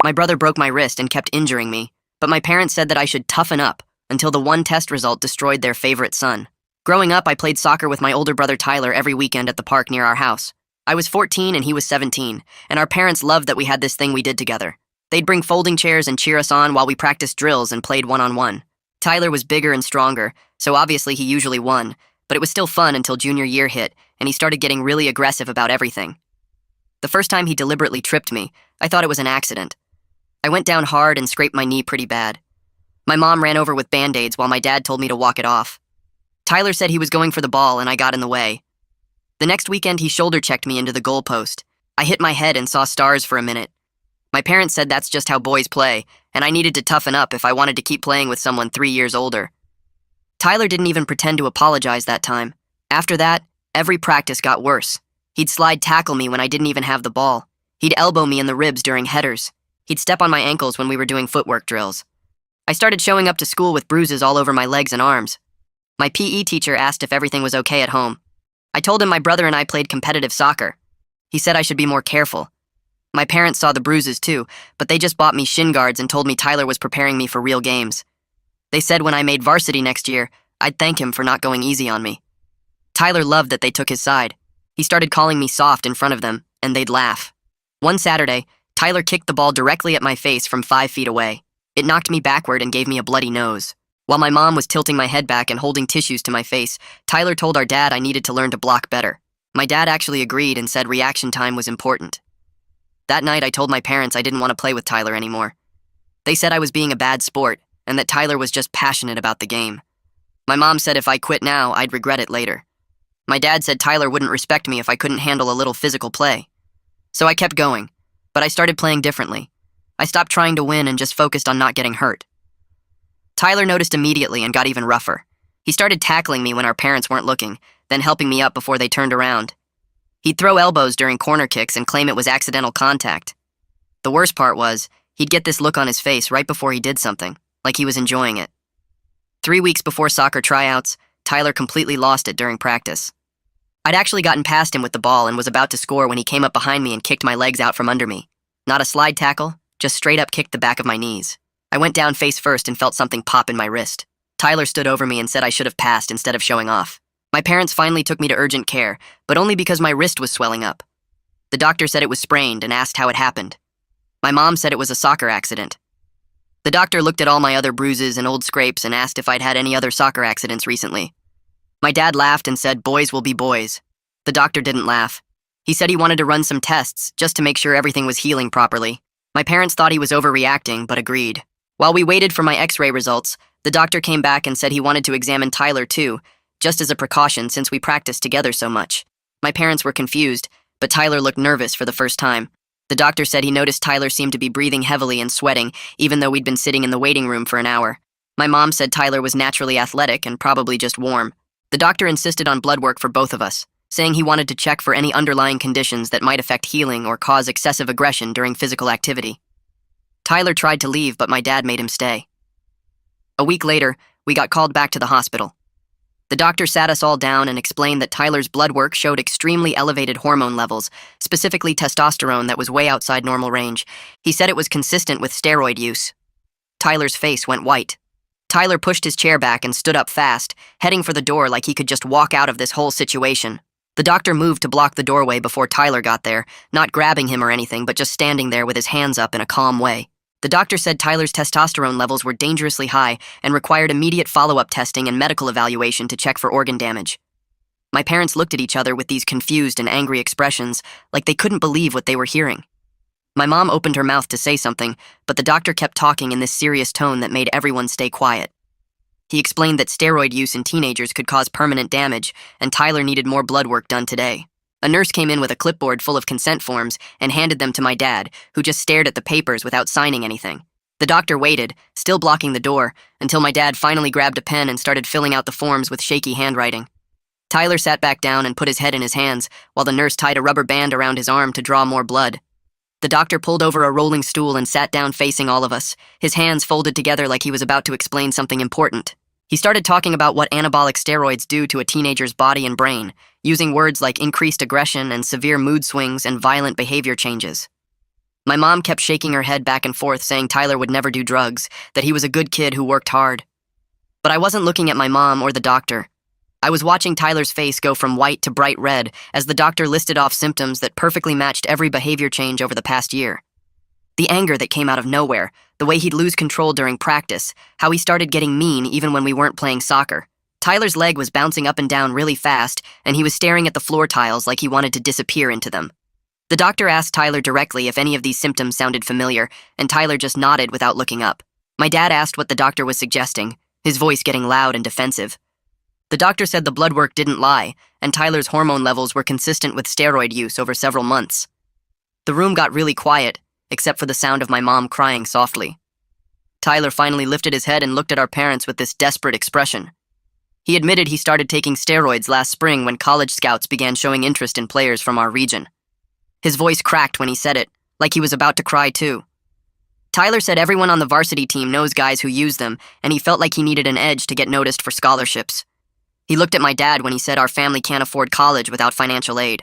My brother broke my wrist and kept injuring me, but my parents said that I should toughen up until the one test result destroyed their favorite son. Growing up, I played soccer with my older brother Tyler every weekend at the park near our house. I was 14 and he was 17, and our parents loved that we had this thing we did together. They'd bring folding chairs and cheer us on while we practiced drills and played one-on-one. Tyler was bigger and stronger, so obviously he usually won, but it was still fun until junior year hit, and he started getting really aggressive about everything. The first time he deliberately tripped me, I thought it was an accident. I went down hard and scraped my knee pretty bad. My mom ran over with Band-Aids while my dad told me to walk it off. Tyler said he was going for the ball and I got in the way. The next weekend he shoulder-checked me into the goalpost. I hit my head and saw stars for a minute. My parents said that's just how boys play, and I needed to toughen up if I wanted to keep playing with someone 3 years older. Tyler didn't even pretend to apologize that time. After that, every practice got worse. He'd slide tackle me when I didn't even have the ball. He'd elbow me in the ribs during headers. He'd step on my ankles when we were doing footwork drills. I started showing up to school with bruises all over my legs and arms. My PE teacher asked if everything was okay at home. I told him my brother and I played competitive soccer. He said I should be more careful. My parents saw the bruises too, but they just bought me shin guards and told me Tyler was preparing me for real games. They said when I made varsity next year, I'd thank him for not going easy on me. Tyler loved that they took his side. He started calling me soft in front of them, and they'd laugh. One Saturday, Tyler kicked the ball directly at my face from 5 feet away. It knocked me backward and gave me a bloody nose. While my mom was tilting my head back and holding tissues to my face, Tyler told our dad I needed to learn to block better. My dad actually agreed and said reaction time was important. That night, I told my parents I didn't want to play with Tyler anymore. They said I was being a bad sport and that Tyler was just passionate about the game. My mom said if I quit now, I'd regret it later. My dad said Tyler wouldn't respect me if I couldn't handle a little physical play. So I kept going, but I started playing differently. I stopped trying to win and just focused on not getting hurt. Tyler noticed immediately and got even rougher. He started tackling me when our parents weren't looking, then helping me up before they turned around. He'd throw elbows during corner kicks and claim it was accidental contact. The worst part was, he'd get this look on his face right before he did something, like he was enjoying it. 3 weeks before soccer tryouts, Tyler completely lost it during practice. I'd actually gotten past him with the ball and was about to score when he came up behind me and kicked my legs out from under me. Not a slide tackle, just straight up kicked the back of my knees. I went down face first and felt something pop in my wrist. Tyler stood over me and said I should have passed instead of showing off. My parents finally took me to urgent care, but only because my wrist was swelling up. The doctor said it was sprained and asked how it happened. My mom said it was a soccer accident. The doctor looked at all my other bruises and old scrapes and asked if I'd had any other soccer accidents recently. My dad laughed and said boys will be boys. The doctor didn't laugh. He said he wanted to run some tests just to make sure everything was healing properly. My parents thought he was overreacting, but agreed. While we waited for my x-ray results, the doctor came back and said he wanted to examine Tyler too, just as a precaution since we practiced together so much. My parents were confused, but Tyler looked nervous for the first time. The doctor said he noticed Tyler seemed to be breathing heavily and sweating, even though we'd been sitting in the waiting room for an hour. My mom said Tyler was naturally athletic and probably just warm. The doctor insisted on blood work for both of us, saying he wanted to check for any underlying conditions that might affect healing or cause excessive aggression during physical activity. Tyler tried to leave, but my dad made him stay. A week later, we got called back to the hospital. The doctor sat us all down and explained that Tyler's blood work showed extremely elevated hormone levels, specifically testosterone that was way outside normal range. He said it was consistent with steroid use. Tyler's face went white. Tyler pushed his chair back and stood up fast, heading for the door like he could just walk out of this whole situation. The doctor moved to block the doorway before Tyler got there, not grabbing him or anything, but just standing there with his hands up in a calm way. The doctor said Tyler's testosterone levels were dangerously high and required immediate follow-up testing and medical evaluation to check for organ damage. My parents looked at each other with these confused and angry expressions, like they couldn't believe what they were hearing. My mom opened her mouth to say something, but the doctor kept talking in this serious tone that made everyone stay quiet. He explained that steroid use in teenagers could cause permanent damage, and Tyler needed more blood work done today. A nurse came in with a clipboard full of consent forms and handed them to my dad, who just stared at the papers without signing anything. The doctor waited, still blocking the door, until my dad finally grabbed a pen and started filling out the forms with shaky handwriting. Tyler sat back down and put his head in his hands, while the nurse tied a rubber band around his arm to draw more blood. The doctor pulled over a rolling stool and sat down facing all of us, his hands folded together like he was about to explain something important. He started talking about what anabolic steroids do to a teenager's body and brain, using words like increased aggression and severe mood swings and violent behavior changes. My mom kept shaking her head back and forth, saying Tyler would never do drugs, that he was a good kid who worked hard. But I wasn't looking at my mom or the doctor. I was watching Tyler's face go from white to bright red as the doctor listed off symptoms that perfectly matched every behavior change over the past year. The anger that came out of nowhere, the way he'd lose control during practice, how he started getting mean even when we weren't playing soccer. Tyler's leg was bouncing up and down really fast, and he was staring at the floor tiles like he wanted to disappear into them. The doctor asked Tyler directly if any of these symptoms sounded familiar, and Tyler just nodded without looking up. My dad asked what the doctor was suggesting, his voice getting loud and defensive. The doctor said the blood work didn't lie, and Tyler's hormone levels were consistent with steroid use over several months. The room got really quiet, except for the sound of my mom crying softly. Tyler finally lifted his head and looked at our parents with this desperate expression. He admitted he started taking steroids last spring when college scouts began showing interest in players from our region. His voice cracked when he said it, like he was about to cry too. Tyler said everyone on the varsity team knows guys who use them, and he felt like he needed an edge to get noticed for scholarships. He looked at my dad when he said our family can't afford college without financial aid.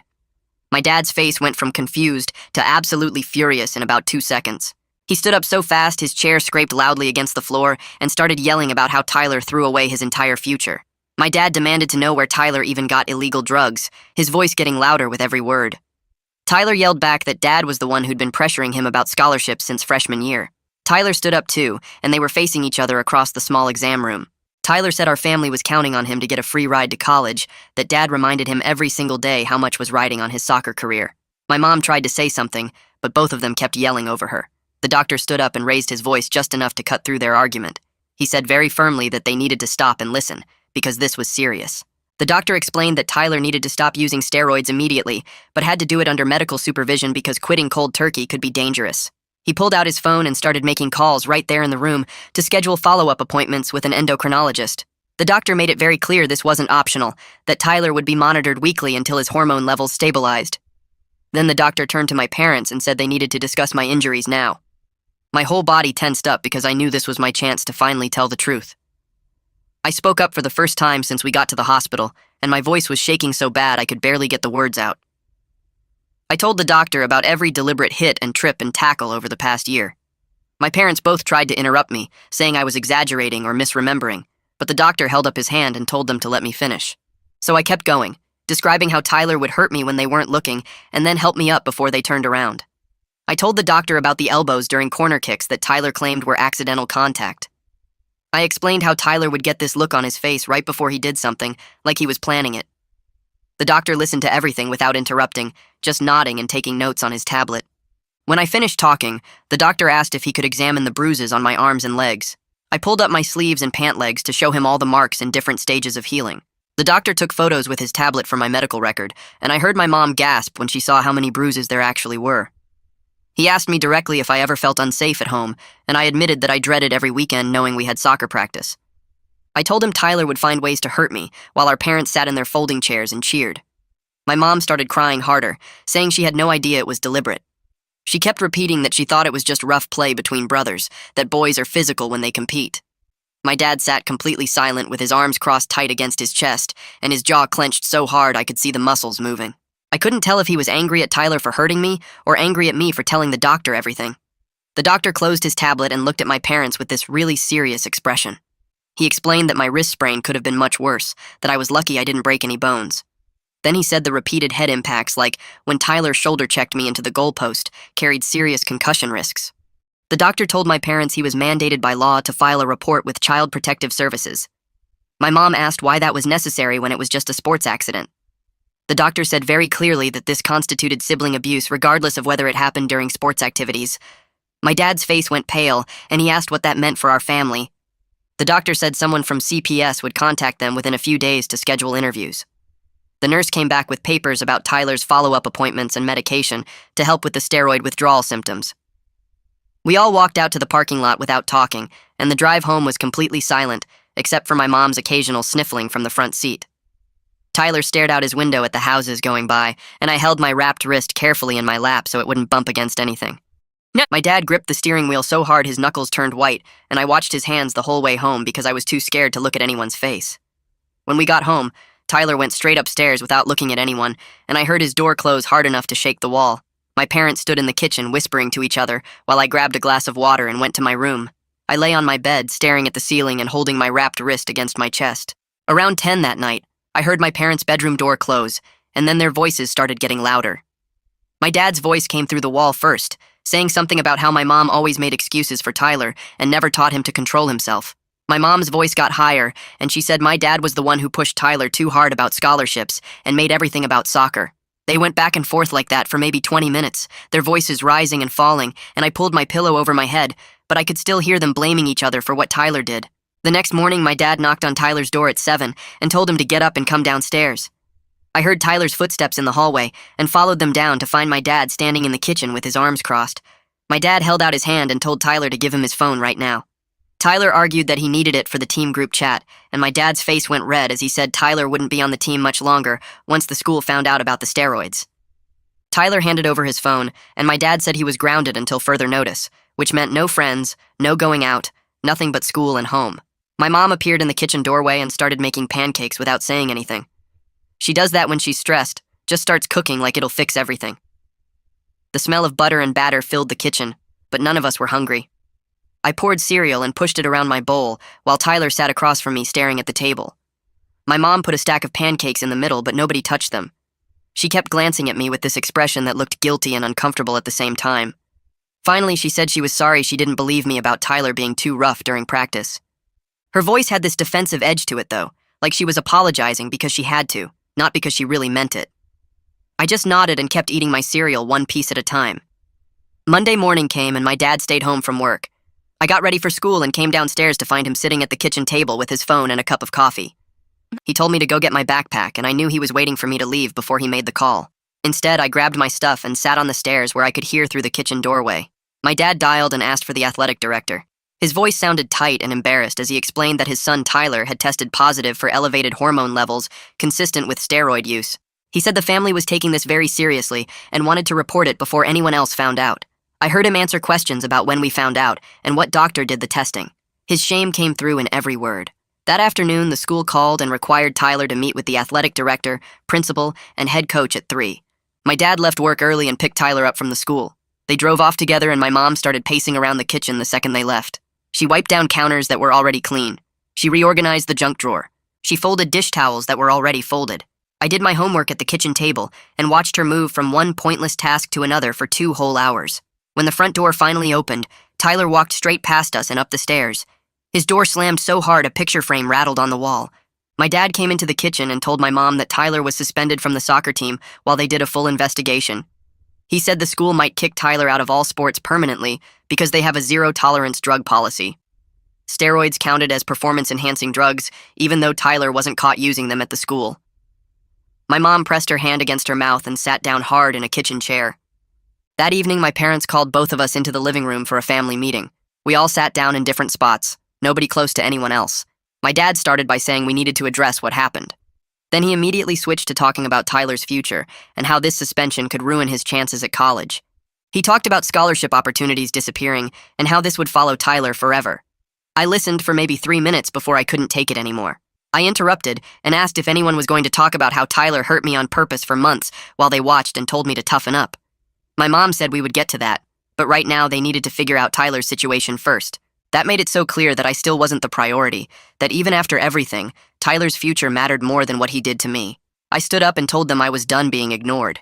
My dad's face went from confused to absolutely furious in about 2 seconds. He stood up so fast his chair scraped loudly against the floor and started yelling about how Tyler threw away his entire future. My dad demanded to know where Tyler even got illegal drugs, his voice getting louder with every word. Tyler yelled back that Dad was the one who'd been pressuring him about scholarships since freshman year. Tyler stood up too, and they were facing each other across the small exam room. Tyler said our family was counting on him to get a free ride to college, that Dad reminded him every single day how much was riding on his soccer career. My mom tried to say something, but both of them kept yelling over her. The doctor stood up and raised his voice just enough to cut through their argument. He said very firmly that they needed to stop and listen, because this was serious. The doctor explained that Tyler needed to stop using steroids immediately, but had to do it under medical supervision because quitting cold turkey could be dangerous. He pulled out his phone and started making calls right there in the room to schedule follow-up appointments with an endocrinologist. The doctor made it very clear this wasn't optional, that Tyler would be monitored weekly until his hormone levels stabilized. Then the doctor turned to my parents and said they needed to discuss my injuries now. My whole body tensed up because I knew this was my chance to finally tell the truth. I spoke up for the first time since we got to the hospital, and my voice was shaking so bad I could barely get the words out. I told the doctor about every deliberate hit and trip and tackle over the past year. My parents both tried to interrupt me, saying I was exaggerating or misremembering, but the doctor held up his hand and told them to let me finish. So I kept going, describing how Tyler would hurt me when they weren't looking and then help me up before they turned around. I told the doctor about the elbows during corner kicks that Tyler claimed were accidental contact. I explained how Tyler would get this look on his face right before he did something, like he was planning it. The doctor listened to everything without interrupting, just nodding and taking notes on his tablet. When I finished talking, the doctor asked if he could examine the bruises on my arms and legs. I pulled up my sleeves and pant legs to show him all the marks in different stages of healing. The doctor took photos with his tablet for my medical record, and I heard my mom gasp when she saw how many bruises there actually were. He asked me directly if I ever felt unsafe at home, and I admitted that I dreaded every weekend knowing we had soccer practice. I told him Tyler would find ways to hurt me, while our parents sat in their folding chairs and cheered. My mom started crying harder, saying she had no idea it was deliberate. She kept repeating that she thought it was just rough play between brothers, that boys are physical when they compete. My dad sat completely silent with his arms crossed tight against his chest, and his jaw clenched so hard I could see the muscles moving. I couldn't tell if he was angry at Tyler for hurting me or angry at me for telling the doctor everything. The doctor closed his tablet and looked at my parents with this really serious expression. He explained that my wrist sprain could have been much worse, that I was lucky I didn't break any bones. Then he said the repeated head impacts, like when Tyler shoulder-checked me into the goalpost, carried serious concussion risks. The doctor told my parents he was mandated by law to file a report with Child Protective Services. My mom asked why that was necessary when it was just a sports accident. The doctor said very clearly that this constituted sibling abuse regardless of whether it happened during sports activities. My dad's face went pale, and he asked what that meant for our family. The doctor said someone from CPS would contact them within a few days to schedule interviews. The nurse came back with papers about Tyler's follow-up appointments and medication to help with the steroid withdrawal symptoms. We all walked out to the parking lot without talking, and the drive home was completely silent, except for my mom's occasional sniffling from the front seat. Tyler stared out his window at the houses going by, and I held my wrapped wrist carefully in my lap so it wouldn't bump against anything. My dad gripped the steering wheel so hard his knuckles turned white, and I watched his hands the whole way home because I was too scared to look at anyone's face. When we got home, Tyler went straight upstairs without looking at anyone, and I heard his door close hard enough to shake the wall. My parents stood in the kitchen whispering to each other while I grabbed a glass of water and went to my room. I lay on my bed, staring at the ceiling and holding my wrapped wrist against my chest. Around 10 that night, I heard my parents' bedroom door close, and then their voices started getting louder. My dad's voice came through the wall first, saying something about how my mom always made excuses for Tyler and never taught him to control himself. My mom's voice got higher, and she said my dad was the one who pushed Tyler too hard about scholarships and made everything about soccer. They went back and forth like that for maybe 20 minutes, their voices rising and falling, and I pulled my pillow over my head, but I could still hear them blaming each other for what Tyler did. The next morning, my dad knocked on Tyler's door at 7 and told him to get up and come downstairs. I heard Tyler's footsteps in the hallway and followed them down to find my dad standing in the kitchen with his arms crossed. My dad held out his hand and told Tyler to give him his phone right now. Tyler argued that he needed it for the team group chat, and my dad's face went red as he said Tyler wouldn't be on the team much longer once the school found out about the steroids. Tyler handed over his phone, and my dad said he was grounded until further notice, which meant no friends, no going out, nothing but school and home. My mom appeared in the kitchen doorway and started making pancakes without saying anything. She does that when she's stressed, just starts cooking like it'll fix everything. The smell of butter and batter filled the kitchen, but none of us were hungry. I poured cereal and pushed it around my bowl while Tyler sat across from me staring at the table. My mom put a stack of pancakes in the middle, but nobody touched them. She kept glancing at me with this expression that looked guilty and uncomfortable at the same time. Finally, she said she was sorry she didn't believe me about Tyler being too rough during practice. Her voice had this defensive edge to it, though, like she was apologizing because she had to, not because she really meant it. I just nodded and kept eating my cereal one piece at a time. Monday morning came and my dad stayed home from work. I got ready for school and came downstairs to find him sitting at the kitchen table with his phone and a cup of coffee. He told me to go get my backpack, and I knew he was waiting for me to leave before he made the call. Instead, I grabbed my stuff and sat on the stairs where I could hear through the kitchen doorway. My dad dialed and asked for the athletic director. His voice sounded tight and embarrassed as he explained that his son Tyler had tested positive for elevated hormone levels consistent with steroid use. He said the family was taking this very seriously and wanted to report it before anyone else found out. I heard him answer questions about when we found out and what doctor did the testing. His shame came through in every word. That afternoon, the school called and required Tyler to meet with the athletic director, principal, and head coach at 3. My dad left work early and picked Tyler up from the school. They drove off together and my mom started pacing around the kitchen the second they left. She wiped down counters that were already clean. She reorganized the junk drawer. She folded dish towels that were already folded. I did my homework at the kitchen table and watched her move from one pointless task to another for 2 whole hours. When the front door finally opened, Tyler walked straight past us and up the stairs. His door slammed so hard a picture frame rattled on the wall. My dad came into the kitchen and told my mom that Tyler was suspended from the soccer team while they did a full investigation. He said the school might kick Tyler out of all sports permanently because they have a zero-tolerance drug policy. Steroids counted as performance-enhancing drugs, even though Tyler wasn't caught using them at the school. My mom pressed her hand against her mouth and sat down hard in a kitchen chair. That evening, my parents called both of us into the living room for a family meeting. We all sat down in different spots, nobody close to anyone else. My dad started by saying we needed to address what happened. Then he immediately switched to talking about Tyler's future and how this suspension could ruin his chances at college. He talked about scholarship opportunities disappearing and how this would follow Tyler forever. I listened for maybe 3 minutes before I couldn't take it anymore. I interrupted and asked if anyone was going to talk about how Tyler hurt me on purpose for months while they watched and told me to toughen up. My mom said we would get to that, but right now they needed to figure out Tyler's situation first. That made it so clear that I still wasn't the priority, that even after everything, Tyler's future mattered more than what he did to me. I stood up and told them I was done being ignored.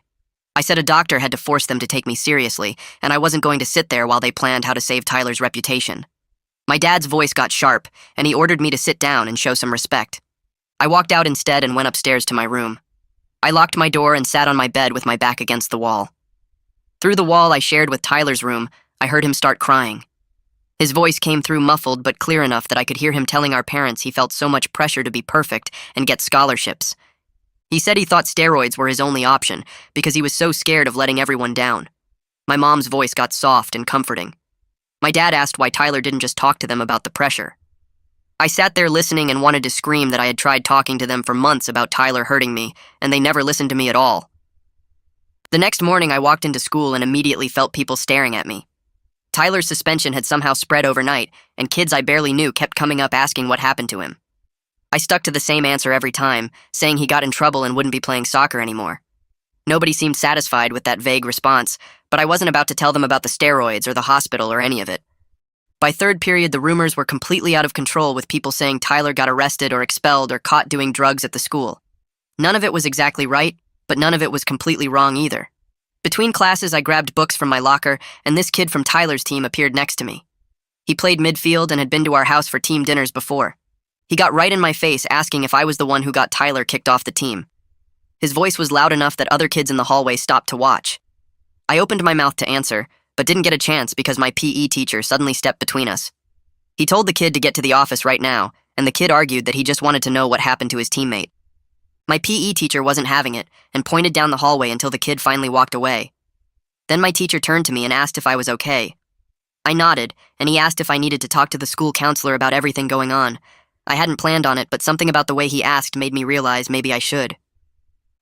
I said a doctor had to force them to take me seriously, and I wasn't going to sit there while they planned how to save Tyler's reputation. My dad's voice got sharp, and he ordered me to sit down and show some respect. I walked out instead and went upstairs to my room. I locked my door and sat on my bed with my back against the wall. Through the wall I shared with Tyler's room, I heard him start crying. His voice came through muffled but clear enough that I could hear him telling our parents he felt so much pressure to be perfect and get scholarships. He said he thought steroids were his only option because he was so scared of letting everyone down. My mom's voice got soft and comforting. My dad asked why Tyler didn't just talk to them about the pressure. I sat there listening and wanted to scream that I had tried talking to them for months about Tyler hurting me, and they never listened to me at all. The next morning, I walked into school and immediately felt people staring at me. Tyler's suspension had somehow spread overnight, and kids I barely knew kept coming up asking what happened to him. I stuck to the same answer every time, saying he got in trouble and wouldn't be playing soccer anymore. Nobody seemed satisfied with that vague response, but I wasn't about to tell them about the steroids or the hospital or any of it. By third period, the rumors were completely out of control, with people saying Tyler got arrested or expelled or caught doing drugs at the school. None of it was exactly right, but none of it was completely wrong either. Between classes, I grabbed books from my locker, and this kid from Tyler's team appeared next to me. He played midfield and had been to our house for team dinners before. He got right in my face, asking if I was the one who got Tyler kicked off the team. His voice was loud enough that other kids in the hallway stopped to watch. I opened my mouth to answer, but didn't get a chance because my PE teacher suddenly stepped between us. He told the kid to get to the office right now, and the kid argued that he just wanted to know what happened to his teammate. My PE teacher wasn't having it and pointed down the hallway until the kid finally walked away. Then my teacher turned to me and asked if I was okay. I nodded, and he asked if I needed to talk to the school counselor about everything going on. I hadn't planned on it, but something about the way he asked made me realize maybe I should.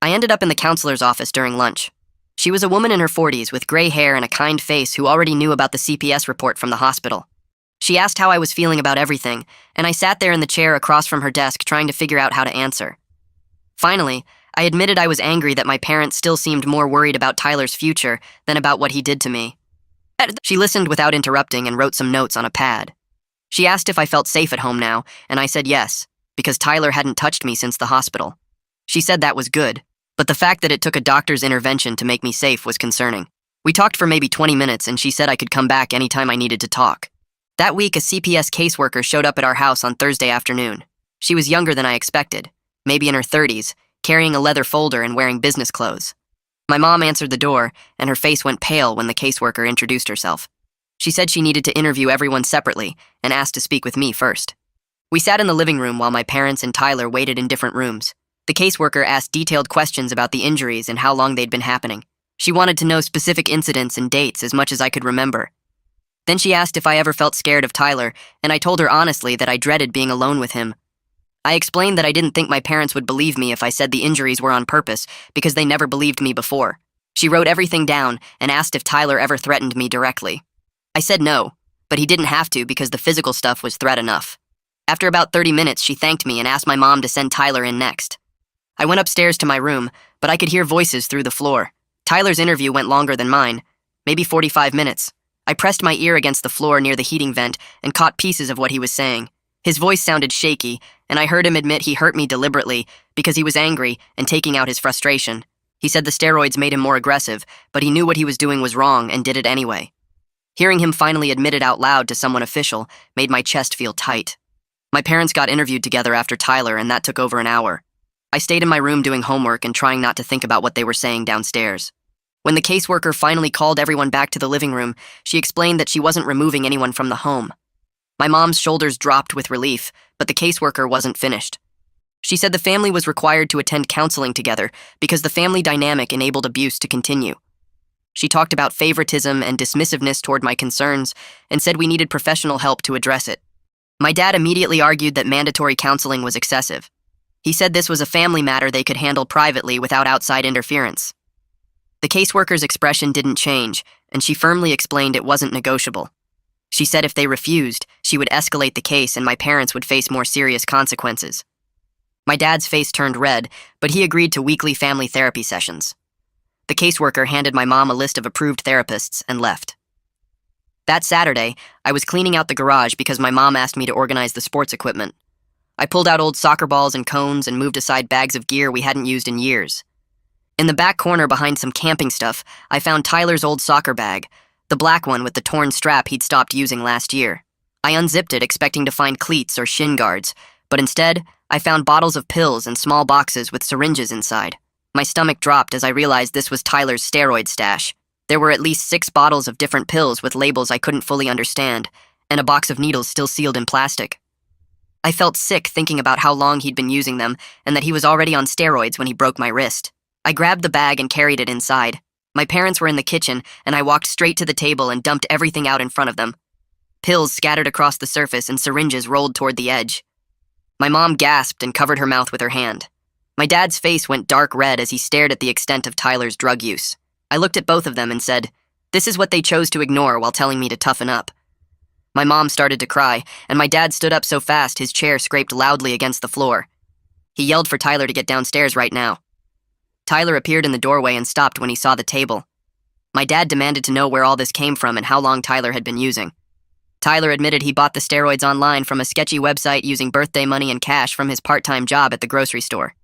I ended up in the counselor's office during lunch. She was a woman in her 40s with gray hair and a kind face who already knew about the CPS report from the hospital. She asked how I was feeling about everything, and I sat there in the chair across from her desk trying to figure out how to answer. Finally, I admitted I was angry that my parents still seemed more worried about Tyler's future than about what he did to me. She listened without interrupting and wrote some notes on a pad. She asked if I felt safe at home now, and I said yes, because Tyler hadn't touched me since the hospital. She said that was good, but the fact that it took a doctor's intervention to make me safe was concerning. We talked for maybe 20 minutes, and she said I could come back anytime I needed to talk. That week, a CPS caseworker showed up at our house on Thursday afternoon. She was younger than I expected, maybe in her 30s, carrying a leather folder and wearing business clothes. My mom answered the door, and her face went pale when the caseworker introduced herself. She said she needed to interview everyone separately and asked to speak with me first. We sat in the living room while my parents and Tyler waited in different rooms. The caseworker asked detailed questions about the injuries and how long they'd been happening. She wanted to know specific incidents and dates as much as I could remember. Then she asked if I ever felt scared of Tyler, and I told her honestly that I dreaded being alone with him. I explained that I didn't think my parents would believe me if I said the injuries were on purpose, because they never believed me before. She wrote everything down and asked if Tyler ever threatened me directly. I said no, but he didn't have to because the physical stuff was threat enough. After about 30 minutes, she thanked me and asked my mom to send Tyler in next. I went upstairs to my room, but I could hear voices through the floor. Tyler's interview went longer than mine, maybe 45 minutes. I pressed my ear against the floor near the heating vent and caught pieces of what he was saying. His voice sounded shaky, and I heard him admit he hurt me deliberately because he was angry and taking out his frustration. He said the steroids made him more aggressive, but he knew what he was doing was wrong and did it anyway. Hearing him finally admit it out loud to someone official made my chest feel tight. My parents got interviewed together after Tyler, and that took over an hour. I stayed in my room doing homework and trying not to think about what they were saying downstairs. When the caseworker finally called everyone back to the living room, she explained that she wasn't removing anyone from the home. My mom's shoulders dropped with relief, but the caseworker wasn't finished. She said the family was required to attend counseling together because the family dynamic enabled abuse to continue. She talked about favoritism and dismissiveness toward my concerns and said we needed professional help to address it. My dad immediately argued that mandatory counseling was excessive. He said this was a family matter they could handle privately without outside interference. The caseworker's expression didn't change, and she firmly explained it wasn't negotiable. She said if they refused, she would escalate the case and my parents would face more serious consequences. My dad's face turned red, but he agreed to weekly family therapy sessions. The caseworker handed my mom a list of approved therapists and left. That Saturday, I was cleaning out the garage because my mom asked me to organize the sports equipment. I pulled out old soccer balls and cones and moved aside bags of gear we hadn't used in years. In the back corner behind some camping stuff, I found Tyler's old soccer bag, the black one with the torn strap he'd stopped using last year. I unzipped it expecting to find cleats or shin guards, but instead, I found bottles of pills and small boxes with syringes inside. My stomach dropped as I realized this was Tyler's steroid stash. There were at least 6 bottles of different pills with labels I couldn't fully understand, and a box of needles still sealed in plastic. I felt sick thinking about how long he'd been using them and that he was already on steroids when he broke my wrist. I grabbed the bag and carried it inside. My parents were in the kitchen, and I walked straight to the table and dumped everything out in front of them. Pills scattered across the surface and syringes rolled toward the edge. My mom gasped and covered her mouth with her hand. My dad's face went dark red as he stared at the extent of Tyler's drug use. I looked at both of them and said, "This is what they chose to ignore while telling me to toughen up." My mom started to cry, and my dad stood up so fast his chair scraped loudly against the floor. He yelled for Tyler to get downstairs right now. Tyler appeared in the doorway and stopped when he saw the table. My dad demanded to know where all this came from and how long Tyler had been using. Tyler admitted he bought the steroids online from a sketchy website using birthday money and cash from his part-time job at the grocery store.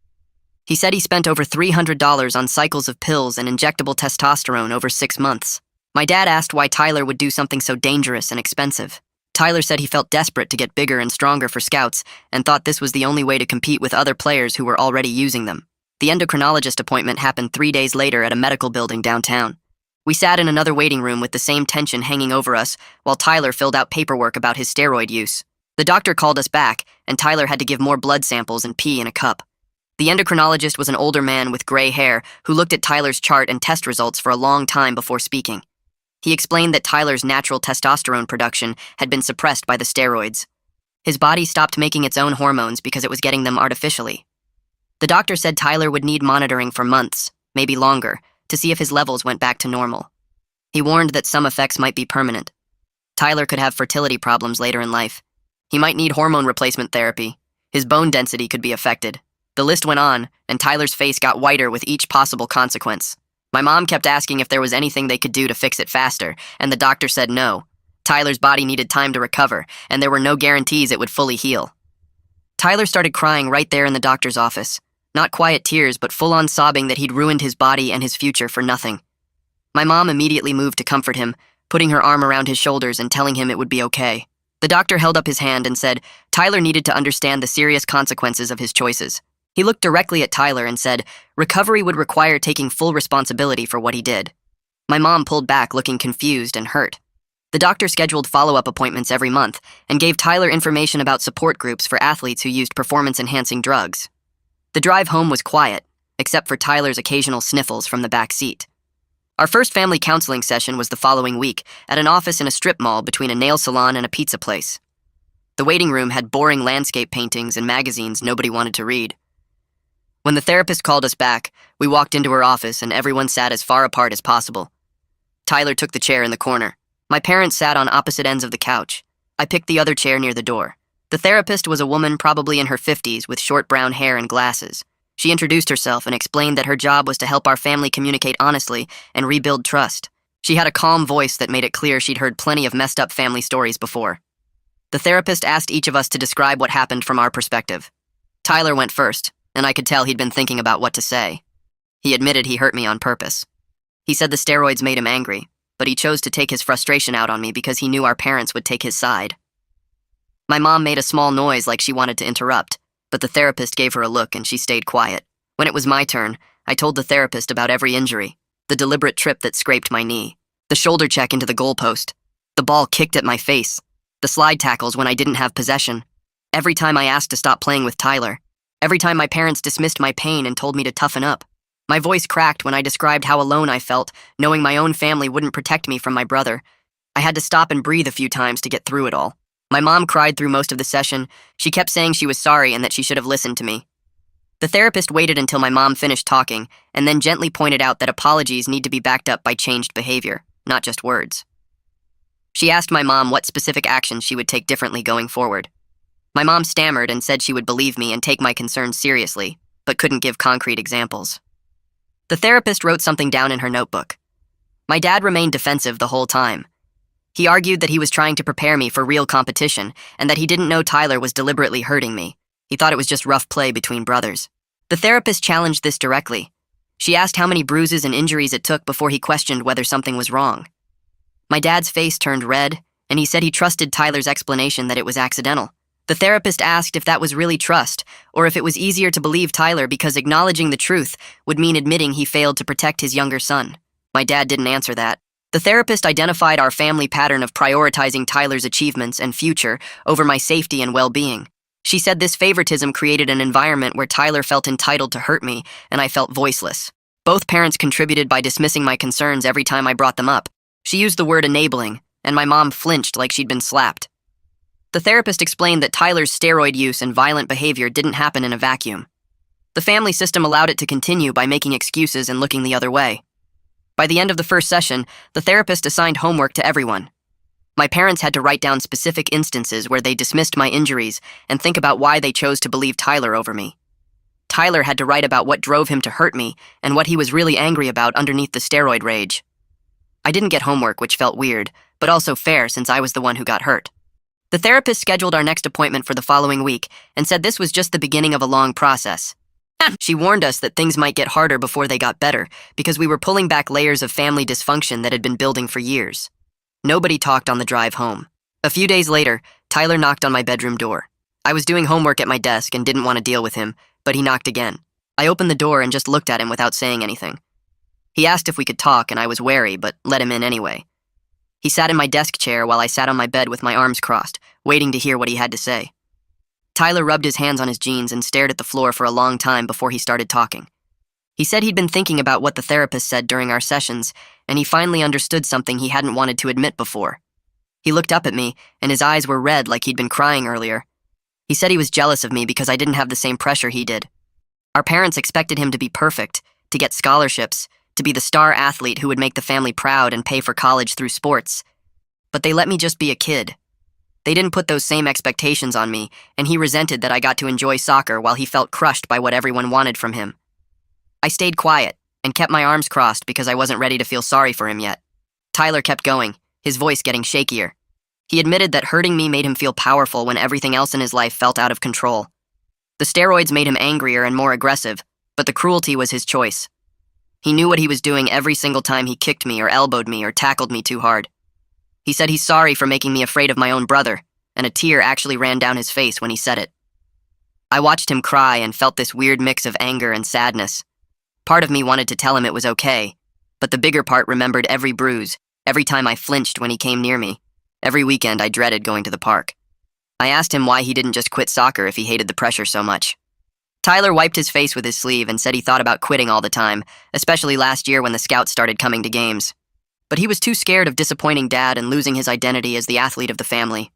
He said he spent over $300 on cycles of pills and injectable testosterone over 6 months. My dad asked why Tyler would do something so dangerous and expensive. Tyler said he felt desperate to get bigger and stronger for scouts and thought this was the only way to compete with other players who were already using them. The endocrinologist appointment happened 3 days later at a medical building downtown. We sat in another waiting room with the same tension hanging over us while Tyler filled out paperwork about his steroid use. The doctor called us back, and Tyler had to give more blood samples and pee in a cup. The endocrinologist was an older man with gray hair who looked at Tyler's chart and test results for a long time before speaking. He explained that Tyler's natural testosterone production had been suppressed by the steroids. His body stopped making its own hormones because it was getting them artificially. The doctor said Tyler would need monitoring for months, maybe longer, to see if his levels went back to normal. He warned that some effects might be permanent. Tyler could have fertility problems later in life. He might need hormone replacement therapy. His bone density could be affected. The list went on, and Tyler's face got whiter with each possible consequence. My mom kept asking if there was anything they could do to fix it faster, and the doctor said no. Tyler's body needed time to recover, and there were no guarantees it would fully heal. Tyler started crying right there in the doctor's office. Not quiet tears, but full-on sobbing that he'd ruined his body and his future for nothing. My mom immediately moved to comfort him, putting her arm around his shoulders and telling him it would be okay. The doctor held up his hand and said Tyler needed to understand the serious consequences of his choices. He looked directly at Tyler and said recovery would require taking full responsibility for what he did. My mom pulled back, looking confused and hurt. The doctor scheduled follow-up appointments every month and gave Tyler information about support groups for athletes who used performance-enhancing drugs. The drive home was quiet, except for Tyler's occasional sniffles from the back seat. Our first family counseling session was the following week at an office in a strip mall between a nail salon and a pizza place. The waiting room had boring landscape paintings and magazines nobody wanted to read. When the therapist called us back, we walked into her office and everyone sat as far apart as possible. Tyler took the chair in the corner. My parents sat on opposite ends of the couch. I picked the other chair near the door. The therapist was a woman probably in her 50s with short brown hair and glasses. She introduced herself and explained that her job was to help our family communicate honestly and rebuild trust. She had a calm voice that made it clear she'd heard plenty of messed up family stories before. The therapist asked each of us to describe what happened from our perspective. Tyler went first, and I could tell he'd been thinking about what to say. He admitted he hurt me on purpose. He said the steroids made him angry, but he chose to take his frustration out on me because he knew our parents would take his side. My mom made a small noise like she wanted to interrupt, but the therapist gave her a look and she stayed quiet. When it was my turn, I told the therapist about every injury, the deliberate trip that scraped my knee, the shoulder check into the goalpost, the ball kicked at my face, the slide tackles when I didn't have possession, every time I asked to stop playing with Tyler, every time my parents dismissed my pain and told me to toughen up. My voice cracked when I described how alone I felt, knowing my own family wouldn't protect me from my brother. I had to stop and breathe a few times to get through it all. My mom cried through most of the session. She kept saying she was sorry and that she should have listened to me. The therapist waited until my mom finished talking and then gently pointed out that apologies need to be backed up by changed behavior, not just words. She asked my mom what specific actions she would take differently going forward. My mom stammered and said she would believe me and take my concerns seriously, but couldn't give concrete examples. The therapist wrote something down in her notebook. My dad remained defensive the whole time. He argued that he was trying to prepare me for real competition and that he didn't know Tyler was deliberately hurting me. He thought it was just rough play between brothers. The therapist challenged this directly. She asked how many bruises and injuries it took before he questioned whether something was wrong. My dad's face turned red, and he said he trusted Tyler's explanation that it was accidental. The therapist asked if that was really trust, or if it was easier to believe Tyler because acknowledging the truth would mean admitting he failed to protect his younger son. My dad didn't answer that. The therapist identified our family pattern of prioritizing Tyler's achievements and future over my safety and well-being. She said this favoritism created an environment where Tyler felt entitled to hurt me, and I felt voiceless. Both parents contributed by dismissing my concerns every time I brought them up. She used the word enabling, and my mom flinched like she'd been slapped. The therapist explained that Tyler's steroid use and violent behavior didn't happen in a vacuum. The family system allowed it to continue by making excuses and looking the other way. By the end of the first session, the therapist assigned homework to everyone. My parents had to write down specific instances where they dismissed my injuries and think about why they chose to believe Tyler over me. Tyler had to write about what drove him to hurt me and what he was really angry about underneath the steroid rage. I didn't get homework, which felt weird, but also fair since I was the one who got hurt. The therapist scheduled our next appointment for the following week and said this was just the beginning of a long process. She warned us that things might get harder before they got better because we were pulling back layers of family dysfunction that had been building for years. Nobody talked on the drive home. A few days later, Tyler knocked on my bedroom door. I was doing homework at my desk and didn't want to deal with him, but he knocked again. I opened the door and just looked at him without saying anything. He asked if we could talk, and I was wary, but let him in anyway. He sat in my desk chair while I sat on my bed with my arms crossed, waiting to hear what he had to say. Tyler rubbed his hands on his jeans and stared at the floor for a long time before he started talking. He said he'd been thinking about what the therapist said during our sessions, and he finally understood something he hadn't wanted to admit before. He looked up at me, and his eyes were red like he'd been crying earlier. He said he was jealous of me because I didn't have the same pressure he did. Our parents expected him to be perfect, to get scholarships, to be the star athlete who would make the family proud and pay for college through sports. But they let me just be a kid. They didn't put those same expectations on me, and he resented that I got to enjoy soccer while he felt crushed by what everyone wanted from him. I stayed quiet and kept my arms crossed because I wasn't ready to feel sorry for him yet. Tyler kept going, his voice getting shakier. He admitted that hurting me made him feel powerful when everything else in his life felt out of control. The steroids made him angrier and more aggressive, but the cruelty was his choice. He knew what he was doing every single time he kicked me or elbowed me or tackled me too hard. He said he's sorry for making me afraid of my own brother, and a tear actually ran down his face when he said it. I watched him cry and felt this weird mix of anger and sadness. Part of me wanted to tell him it was okay, but the bigger part remembered every bruise, every time I flinched when he came near me. Every weekend I dreaded going to the park. I asked him why he didn't just quit soccer if he hated the pressure so much. Tyler wiped his face with his sleeve and said he thought about quitting all the time, especially last year when the scouts started coming to games. But he was too scared of disappointing Dad and losing his identity as the athlete of the family.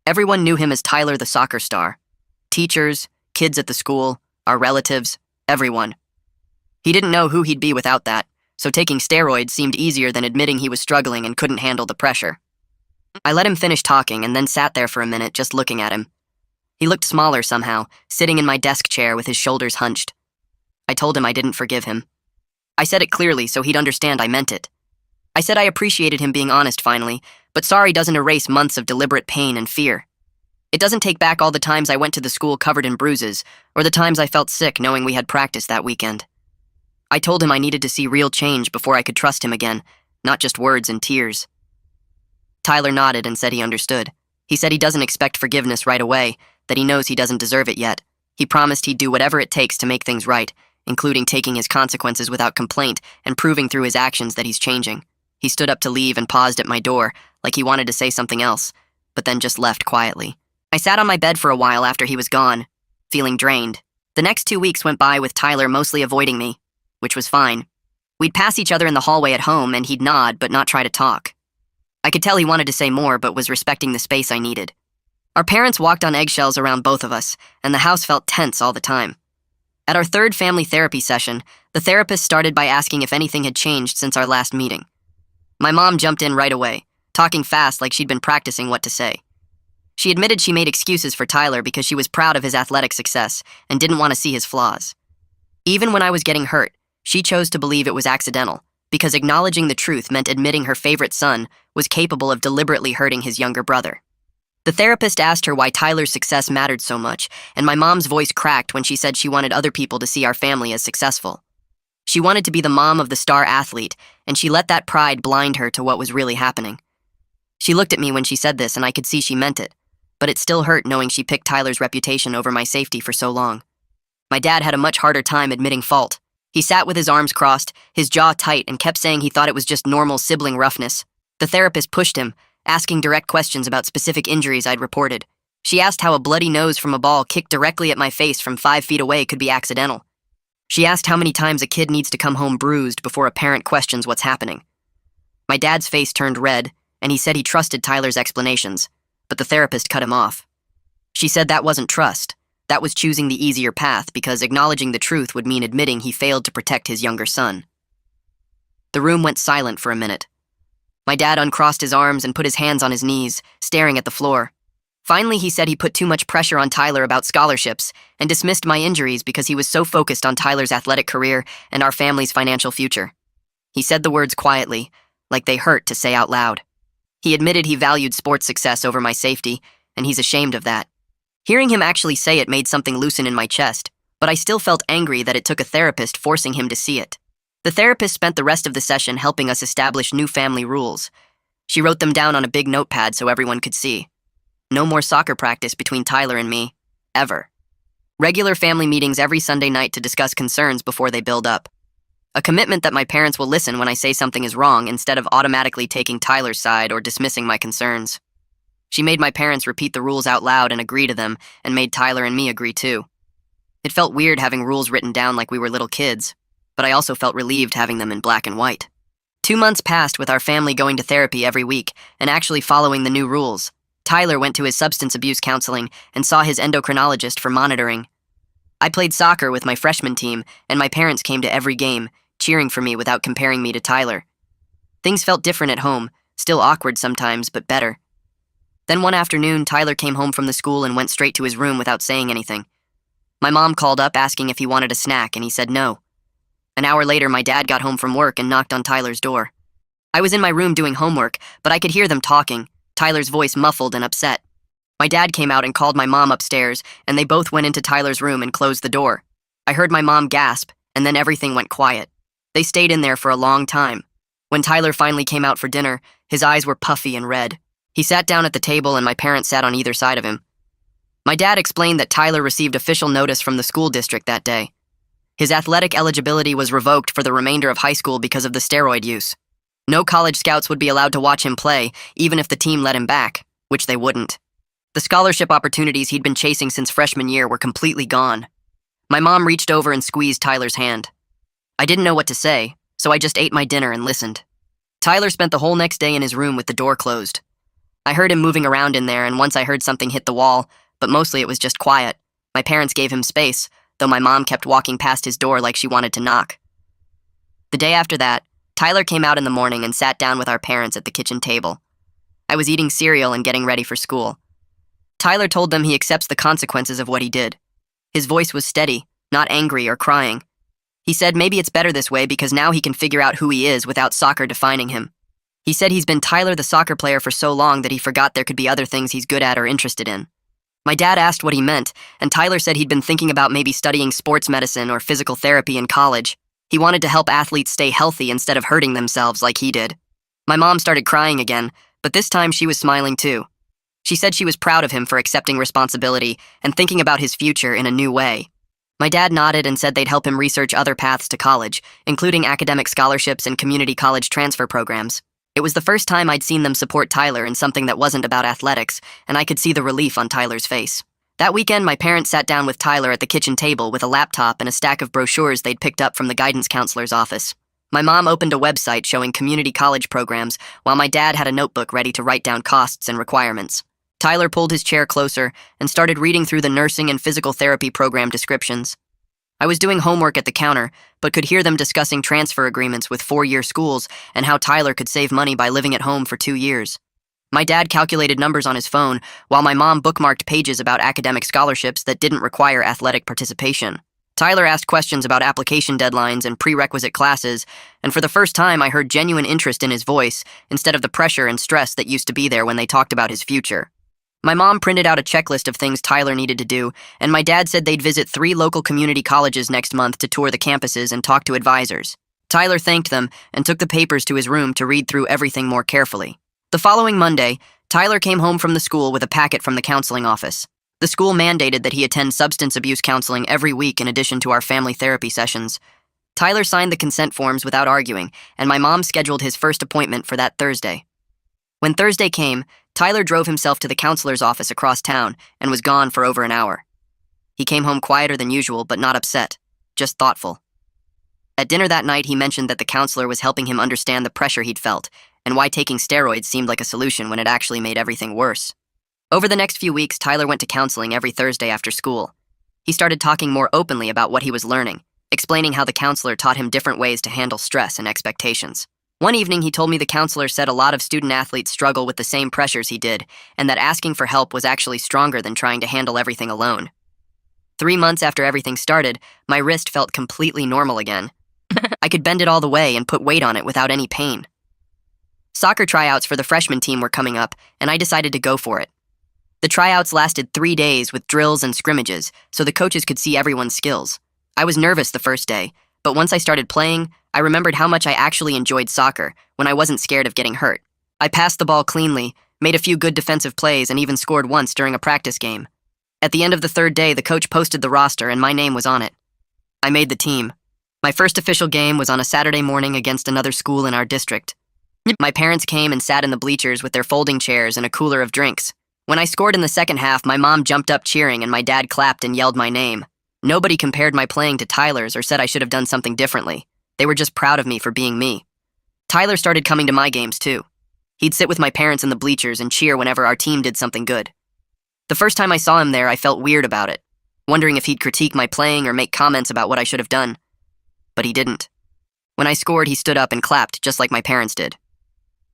Everyone knew him as Tyler the soccer star. Teachers, kids at the school, our relatives, everyone. He didn't know who he'd be without that, so taking steroids seemed easier than admitting he was struggling and couldn't handle the pressure. I let him finish talking and then sat there for a minute just looking at him. He looked smaller somehow, sitting in my desk chair with his shoulders hunched. I told him I didn't forgive him. I said it clearly so he'd understand I meant it. I said I appreciated him being honest finally, but sorry doesn't erase months of deliberate pain and fear. It doesn't take back all the times I went to the school covered in bruises, or the times I felt sick knowing we had practice that weekend. I told him I needed to see real change before I could trust him again, not just words and tears. Tyler nodded and said he understood. He said he doesn't expect forgiveness right away, that he knows he doesn't deserve it yet. He promised he'd do whatever it takes to make things right, including taking his consequences without complaint and proving through his actions that he's changing. He stood up to leave and paused at my door, like he wanted to say something else, but then just left quietly. I sat on my bed for a while after he was gone, feeling drained. The next 2 weeks went by with Tyler mostly avoiding me, which was fine. We'd pass each other in the hallway at home, and he'd nod but not try to talk. I could tell he wanted to say more but was respecting the space I needed. Our parents walked on eggshells around both of us, and the house felt tense all the time. At our third family therapy session, the therapist started by asking if anything had changed since our last meeting. My mom jumped in right away, talking fast like she'd been practicing what to say. She admitted she made excuses for Tyler because she was proud of his athletic success and didn't want to see his flaws. Even when I was getting hurt, she chose to believe it was accidental, because acknowledging the truth meant admitting her favorite son was capable of deliberately hurting his younger brother. The therapist asked her why Tyler's success mattered so much, and my mom's voice cracked when she said she wanted other people to see our family as successful. She wanted to be the mom of the star athlete, and she let that pride blind her to what was really happening. She looked at me when she said this, and I could see she meant it, but it still hurt knowing she picked Tyler's reputation over my safety for so long. My dad had a much harder time admitting fault. He sat with his arms crossed, his jaw tight, and kept saying he thought it was just normal sibling roughness. The therapist pushed him, asking direct questions about specific injuries I'd reported. She asked how a bloody nose from a ball kicked directly at my face from 5 feet away could be accidental. She asked how many times a kid needs to come home bruised before a parent questions what's happening. My dad's face turned red, and he said he trusted Tyler's explanations, but the therapist cut him off. She said that wasn't trust. That was choosing the easier path because acknowledging the truth would mean admitting he failed to protect his younger son. The room went silent for a minute. My dad uncrossed his arms and put his hands on his knees, staring at the floor. Finally, he said he put too much pressure on Tyler about scholarships and dismissed my injuries because he was so focused on Tyler's athletic career and our family's financial future. He said the words quietly, like they hurt to say out loud. He admitted he valued sports success over my safety, and he's ashamed of that. Hearing him actually say it made something loosen in my chest, but I still felt angry that it took a therapist forcing him to see it. The therapist spent the rest of the session helping us establish new family rules. She wrote them down on a big notepad so everyone could see. No more soccer practice between Tyler and me, ever. Regular family meetings every Sunday night to discuss concerns before they build up. A commitment that my parents will listen when I say something is wrong instead of automatically taking Tyler's side or dismissing my concerns. She made my parents repeat the rules out loud and agree to them, and made Tyler and me agree too. It felt weird having rules written down like we were little kids, but I also felt relieved having them in black and white. 2 months passed with our family going to therapy every week and actually following the new rules. Tyler went to his substance abuse counseling and saw his endocrinologist for monitoring. I played soccer with my freshman team, and my parents came to every game, cheering for me without comparing me to Tyler. Things felt different at home, still awkward sometimes, but better. Then one afternoon, Tyler came home from the school and went straight to his room without saying anything. My mom called up asking if he wanted a snack, and he said no. An hour later, my dad got home from work and knocked on Tyler's door. I was in my room doing homework, but I could hear them talking, Tyler's voice muffled and upset. My dad came out and called my mom upstairs, and they both went into Tyler's room and closed the door. I heard my mom gasp, and then everything went quiet. They stayed in there for a long time. When Tyler finally came out for dinner, his eyes were puffy and red. He sat down at the table and my parents sat on either side of him. My dad explained that Tyler received official notice from the school district that day. His athletic eligibility was revoked for the remainder of high school because of the steroid use. No college scouts would be allowed to watch him play, even if the team let him back, which they wouldn't. The scholarship opportunities he'd been chasing since freshman year were completely gone. My mom reached over and squeezed Tyler's hand. I didn't know what to say, so I just ate my dinner and listened. Tyler spent the whole next day in his room with the door closed. I heard him moving around in there, and once I heard something hit the wall, but mostly it was just quiet. My parents gave him space, though my mom kept walking past his door like she wanted to knock. The day after that, Tyler came out in the morning and sat down with our parents at the kitchen table. I was eating cereal and getting ready for school. Tyler told them he accepts the consequences of what he did. His voice was steady, not angry or crying. He said maybe it's better this way because now he can figure out who he is without soccer defining him. He said he's been Tyler the soccer player for so long that he forgot there could be other things he's good at or interested in. My dad asked what he meant, and Tyler said he'd been thinking about maybe studying sports medicine or physical therapy in college. He wanted to help athletes stay healthy instead of hurting themselves like he did. My mom started crying again, but this time she was smiling too. She said she was proud of him for accepting responsibility and thinking about his future in a new way. My dad nodded and said they'd help him research other paths to college, including academic scholarships and community college transfer programs. It was the first time I'd seen them support Tyler in something that wasn't about athletics, and I could see the relief on Tyler's face. That weekend, my parents sat down with Tyler at the kitchen table with a laptop and a stack of brochures they'd picked up from the guidance counselor's office. My mom opened a website showing community college programs, while my dad had a notebook ready to write down costs and requirements. Tyler pulled his chair closer and started reading through the nursing and physical therapy program descriptions. I was doing homework at the counter, but could hear them discussing transfer agreements with 4-year schools and how Tyler could save money by living at home for 2 years. My dad calculated numbers on his phone, while my mom bookmarked pages about academic scholarships that didn't require athletic participation. Tyler asked questions about application deadlines and prerequisite classes, and for the first time I heard genuine interest in his voice, instead of the pressure and stress that used to be there when they talked about his future. My mom printed out a checklist of things Tyler needed to do, and my dad said they'd visit 3 local community colleges next month to tour the campuses and talk to advisors. Tyler thanked them and took the papers to his room to read through everything more carefully. The following Monday, Tyler came home from the school with a packet from the counseling office. The school mandated that he attend substance abuse counseling every week in addition to our family therapy sessions. Tyler signed the consent forms without arguing, and my mom scheduled his first appointment for that Thursday. When Thursday came, Tyler drove himself to the counselor's office across town and was gone for over an hour. He came home quieter than usual, but not upset, just thoughtful. At dinner that night, he mentioned that the counselor was helping him understand the pressure he'd felt and why taking steroids seemed like a solution when it actually made everything worse. Over the next few weeks, Tyler went to counseling every Thursday after school. He started talking more openly about what he was learning, explaining how the counselor taught him different ways to handle stress and expectations. One evening, he told me the counselor said a lot of student athletes struggle with the same pressures he did, and that asking for help was actually stronger than trying to handle everything alone. 3 months after everything started, my wrist felt completely normal again. I could bend it all the way and put weight on it without any pain. Soccer tryouts for the freshman team were coming up, and I decided to go for it. The tryouts lasted 3 days with drills and scrimmages, so the coaches could see everyone's skills. I was nervous the first day, but once I started playing, I remembered how much I actually enjoyed soccer when I wasn't scared of getting hurt. I passed the ball cleanly, made a few good defensive plays, and even scored once during a practice game. At the end of the 3rd day, the coach posted the roster and my name was on it. I made the team. My first official game was on a Saturday morning against another school in our district. My parents came and sat in the bleachers with their folding chairs and a cooler of drinks. When I scored in the second half, my mom jumped up cheering and my dad clapped and yelled my name. Nobody compared my playing to Tyler's or said I should have done something differently. They were just proud of me for being me. Tyler started coming to my games too. He'd sit with my parents in the bleachers and cheer whenever our team did something good. The first time I saw him there, I felt weird about it, wondering if he'd critique my playing or make comments about what I should have done. But he didn't. When I scored, he stood up and clapped, just like my parents did.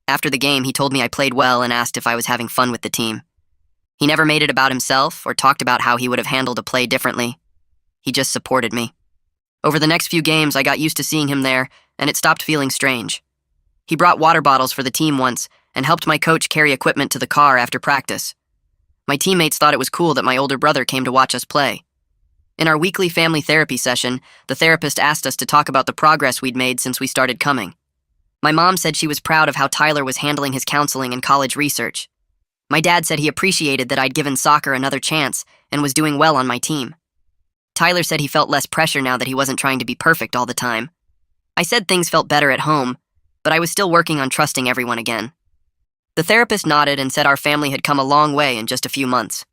After the game, he told me I played well and asked if I was having fun with the team. He never made it about himself or talked about how he would have handled a play differently. He just supported me. Over the next few games, I got used to seeing him there, and it stopped feeling strange. He brought water bottles for the team once and helped my coach carry equipment to the car after practice. My teammates thought it was cool that my older brother came to watch us play. In our weekly family therapy session, the therapist asked us to talk about the progress we'd made since we started coming. My mom said she was proud of how Tyler was handling his counseling and college research. My dad said he appreciated that I'd given soccer another chance and was doing well on my team. Tyler said he felt less pressure now that he wasn't trying to be perfect all the time. I said things felt better at home, but I was still working on trusting everyone again. The therapist nodded and said our family had come a long way in just a few months.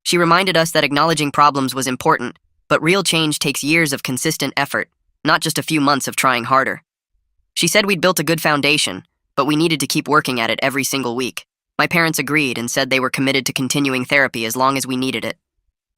She reminded us that acknowledging problems was important, but real change takes years of consistent effort, not just a few months of trying harder. She said we'd built a good foundation, but we needed to keep working at it every single week. My parents agreed and said they were committed to continuing therapy as long as we needed it.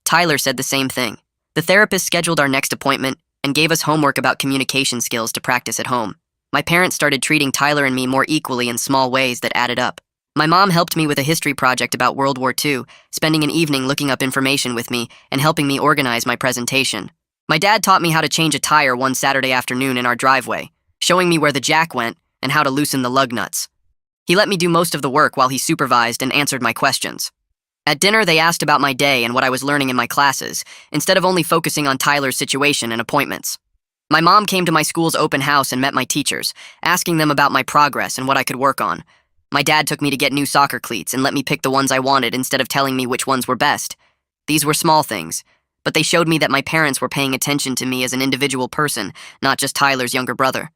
Tyler said the same thing. The therapist scheduled our next appointment and gave us homework about communication skills to practice at home. My parents started treating Tyler and me more equally in small ways that added up. My mom helped me with a history project about World War II, spending an evening looking up information with me and helping me organize my presentation. My dad taught me how to change a tire one Saturday afternoon in our driveway, showing me where the jack went and how to loosen the lug nuts. He let me do most of the work while he supervised and answered my questions. At dinner, they asked about my day and what I was learning in my classes, instead of only focusing on Tyler's situation and appointments. My mom came to my school's open house and met my teachers, asking them about my progress and what I could work on. My dad took me to get new soccer cleats and let me pick the ones I wanted instead of telling me which ones were best. These were small things, but they showed me that my parents were paying attention to me as an individual person, not just Tyler's younger brother.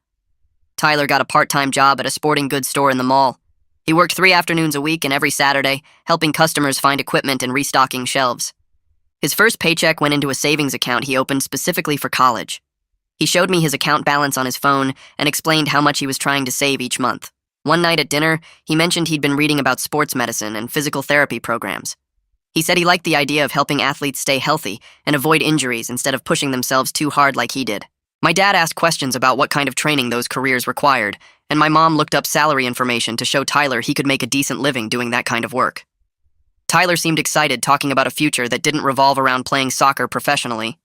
Tyler got a part-time job at a sporting goods store in the mall. He worked 3 afternoons a week and every Saturday, helping customers find equipment and restocking shelves. His first paycheck went into a savings account he opened specifically for college. He showed me his account balance on his phone and explained how much he was trying to save each month. One night at dinner, he mentioned he'd been reading about sports medicine and physical therapy programs. He said he liked the idea of helping athletes stay healthy and avoid injuries instead of pushing themselves too hard like he did. My dad asked questions about what kind of training those careers required, and my mom looked up salary information to show Tyler he could make a decent living doing that kind of work. Tyler seemed excited talking about a future that didn't revolve around playing soccer professionally.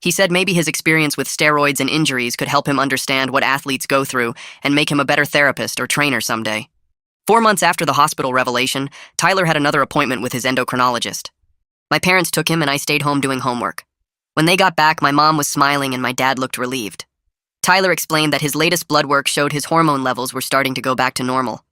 He said maybe his experience with steroids and injuries could help him understand what athletes go through and make him a better therapist or trainer someday. 4 months after the hospital revelation, Tyler had another appointment with his endocrinologist. My parents took him and I stayed home doing homework. When they got back, my mom was smiling and my dad looked relieved. Tyler explained that his latest blood work showed his hormone levels were starting to go back to normal.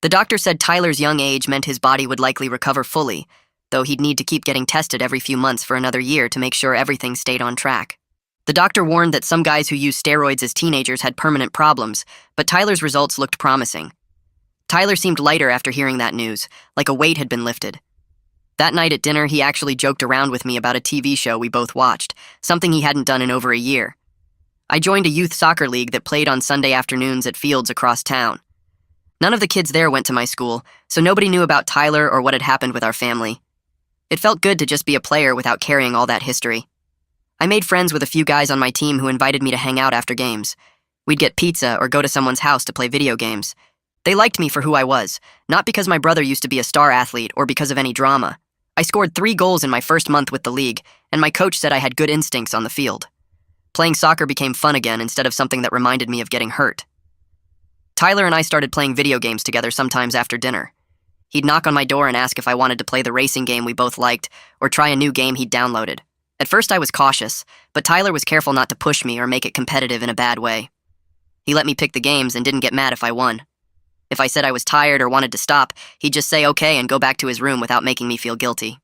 The doctor said Tyler's young age meant his body would likely recover fully, though he'd need to keep getting tested every few months for another year to make sure everything stayed on track. The doctor warned that some guys who used steroids as teenagers had permanent problems, but Tyler's results looked promising. Tyler seemed lighter after hearing that news, like a weight had been lifted. That night at dinner, he actually joked around with me about a TV show we both watched, something he hadn't done in over a year. I joined a youth soccer league that played on Sunday afternoons at fields across town. None of the kids there went to my school, so nobody knew about Tyler or what had happened with our family. It felt good to just be a player without carrying all that history. I made friends with a few guys on my team who invited me to hang out after games. We'd get pizza or go to someone's house to play video games. They liked me for who I was, not because my brother used to be a star athlete or because of any drama. I scored 3 goals in my first month with the league, and my coach said I had good instincts on the field. Playing soccer became fun again instead of something that reminded me of getting hurt. Tyler and I started playing video games together sometimes after dinner. He'd knock on my door and ask if I wanted to play the racing game we both liked or try a new game he'd downloaded. At first I was cautious, but Tyler was careful not to push me or make it competitive in a bad way. He let me pick the games and didn't get mad if I won. If I said I was tired or wanted to stop, he'd just say okay and go back to his room without making me feel guilty.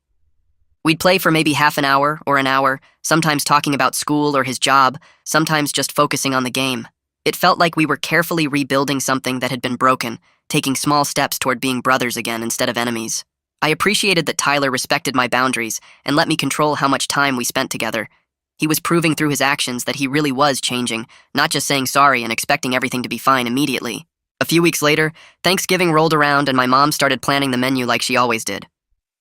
We'd play for maybe half an hour or an hour, sometimes talking about school or his job, sometimes just focusing on the game. It felt like we were carefully rebuilding something that had been broken, taking small steps toward being brothers again instead of enemies. I appreciated that Tyler respected my boundaries and let me control how much time we spent together. He was proving through his actions that he really was changing, not just saying sorry and expecting everything to be fine immediately. A few weeks later, Thanksgiving rolled around and my mom started planning the menu like she always did.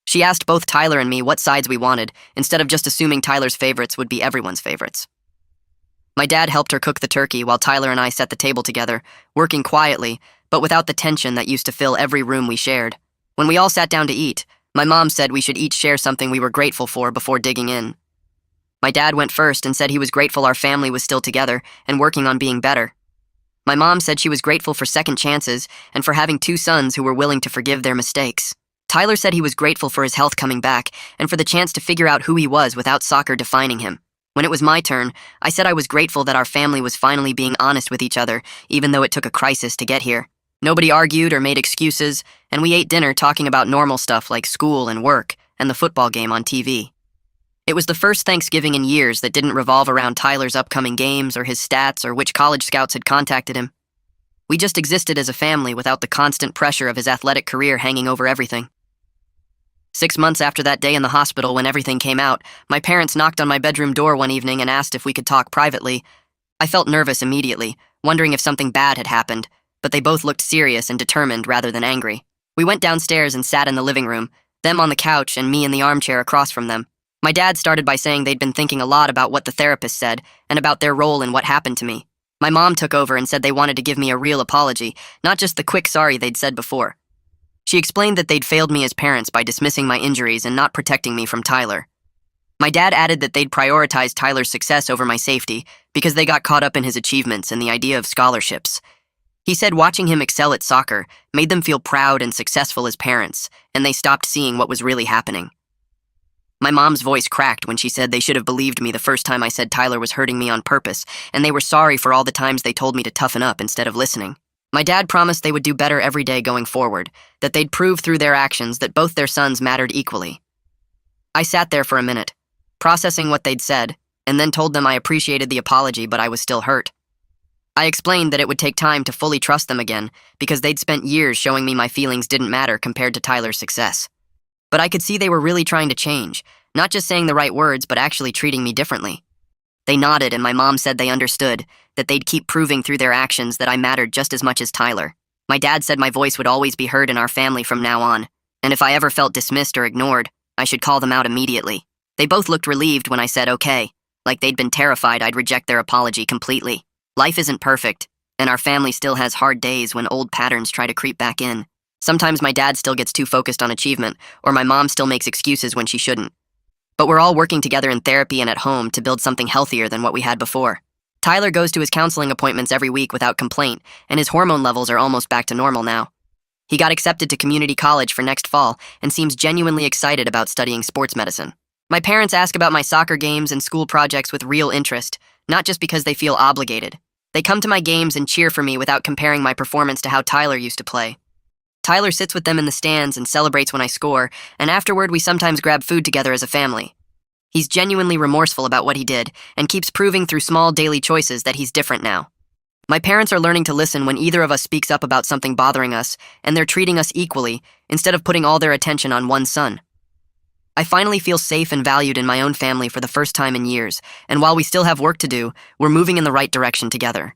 She asked both Tyler and me what sides we wanted, instead of just assuming Tyler's favorites would be everyone's favorites. My dad helped her cook the turkey while Tyler and I set the table together, working quietly, but without the tension that used to fill every room we shared. When we all sat down to eat, my mom said we should each share something we were grateful for before digging in. My dad went first and said he was grateful our family was still together and working on being better. My mom said she was grateful for second chances and for having 2 sons who were willing to forgive their mistakes. Tyler said he was grateful for his health coming back and for the chance to figure out who he was without soccer defining him. When it was my turn, I said I was grateful that our family was finally being honest with each other, even though it took a crisis to get here. Nobody argued or made excuses, and we ate dinner talking about normal stuff like school and work and the football game on TV. It was the first Thanksgiving in years that didn't revolve around Tyler's upcoming games or his stats or which college scouts had contacted him. We just existed as a family without the constant pressure of his athletic career hanging over everything. 6 months after that day in the hospital when everything came out, my parents knocked on my bedroom door one evening and asked if we could talk privately. I felt nervous immediately, wondering if something bad had happened, but they both looked serious and determined rather than angry. We went downstairs and sat in the living room, them on the couch and me in the armchair across from them. My dad started by saying they'd been thinking a lot about what the therapist said and about their role in what happened to me. My mom took over and said they wanted to give me a real apology, not just the quick sorry they'd said before. She explained that they'd failed me as parents by dismissing my injuries and not protecting me from Tyler. My dad added that they'd prioritized Tyler's success over my safety because they got caught up in his achievements and the idea of scholarships. He said watching him excel at soccer made them feel proud and successful as parents, and they stopped seeing what was really happening. My mom's voice cracked when she said they should have believed me the first time I said Tyler was hurting me on purpose, and they were sorry for all the times they told me to toughen up instead of listening. My dad promised they would do better every day going forward, that they'd prove through their actions that both their sons mattered equally. I sat there for a minute, processing what they'd said, and then told them I appreciated the apology, but I was still hurt. I explained that it would take time to fully trust them again, because they'd spent years showing me my feelings didn't matter compared to Tyler's success. But I could see they were really trying to change, not just saying the right words, but actually treating me differently. They nodded, and my mom said they understood, that they'd keep proving through their actions that I mattered just as much as Tyler. My dad said my voice would always be heard in our family from now on, and if I ever felt dismissed or ignored, I should call them out immediately. They both looked relieved when I said okay, like they'd been terrified I'd reject their apology completely. Life isn't perfect, and our family still has hard days when old patterns try to creep back in. Sometimes my dad still gets too focused on achievement, or my mom still makes excuses when she shouldn't. But we're all working together in therapy and at home to build something healthier than what we had before. Tyler goes to his counseling appointments every week without complaint, and his hormone levels are almost back to normal now. He got accepted to community college for next fall and seems genuinely excited about studying sports medicine. My parents ask about my soccer games and school projects with real interest, not just because they feel obligated. They come to my games and cheer for me without comparing my performance to how Tyler used to play. Tyler sits with them in the stands and celebrates when I score, and afterward we sometimes grab food together as a family. He's genuinely remorseful about what he did and keeps proving through small daily choices that he's different now. My parents are learning to listen when either of us speaks up about something bothering us, and they're treating us equally instead of putting all their attention on one son. I finally feel safe and valued in my own family for the first time in years, and while we still have work to do, we're moving in the right direction together.